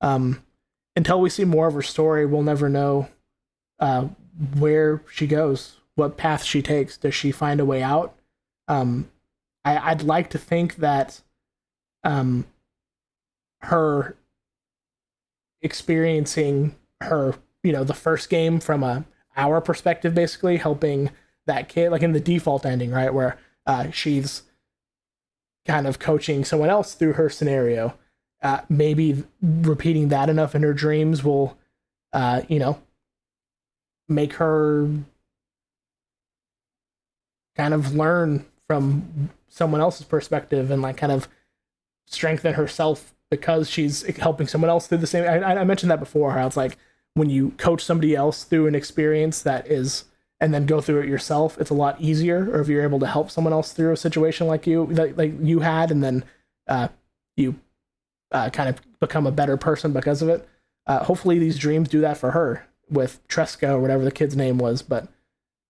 Until we see more of her story, we'll never know where she goes, what path she takes. Does she find a way out? I'd like to think that her experiencing her, you know, the first game from our perspective, basically helping that kid, like in the default ending, right, where she's kind of coaching someone else through her scenario. Maybe repeating that enough in her dreams will, you know, make her kind of learn from someone else's perspective and like kind of strengthen herself because she's helping someone else through the same. I mentioned that before, how it's like when you coach somebody else through an experience that is, and then go through it yourself, it's a lot easier. Or if you're able to help someone else through a situation like you had, and then you kind of become a better person because of it. Hopefully these dreams do that for her with Tresca or whatever the kid's name was. But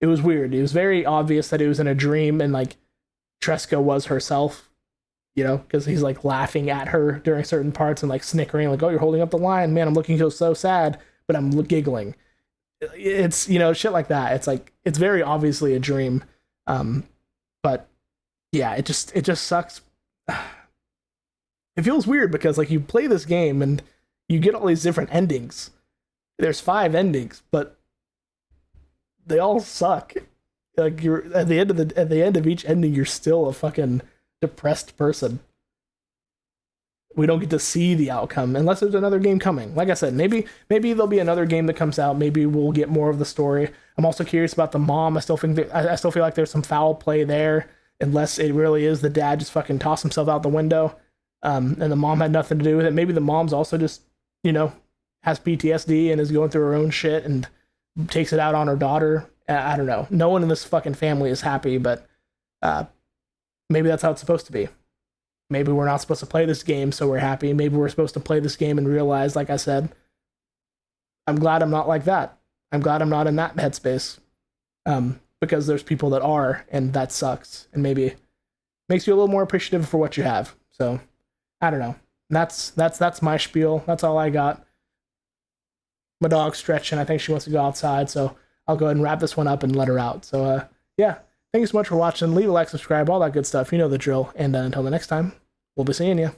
it was weird. It was very obvious that it was in a dream, and like Tresca was herself, you know, because he's like laughing at her during certain parts and like snickering, like, "Oh, you're holding up the line, man. I'm looking so sad, but I'm giggling." It's, you know, shit like that. It's like, it's very obviously a dream. But yeah, it just sucks. It feels weird because like you play this game and you get all these different endings. There's 5 endings, but they all suck. Like you're at the end of each ending, you're still a fucking depressed person. We don't get to see the outcome unless there's another game coming. Like I said, maybe there'll be another game that comes out. Maybe we'll get more of the story. I'm also curious about the mom. I still feel like there's some foul play there, unless it really is the dad just fucking tossed himself out the window, and the mom had nothing to do with it. Maybe the mom's also just, you know, has PTSD and is going through her own shit and takes it out on her daughter. I don't know. No one in this fucking family is happy, but maybe that's how it's supposed to be. Maybe we're not supposed to play this game, so we're happy. Maybe we're supposed to play this game and realize, like I said, I'm glad I'm not like that. I'm glad I'm not in that headspace. Because there's people that are, and that sucks. And maybe makes you a little more appreciative for what you have. So, I don't know. That's my spiel. That's all I got. My dog's stretching. I think she wants to go outside, so I'll go ahead and wrap this one up and let her out. So, yeah. Thank you so much for watching. Leave a like, subscribe, all that good stuff. You know the drill. And until the next time, we'll be seeing you.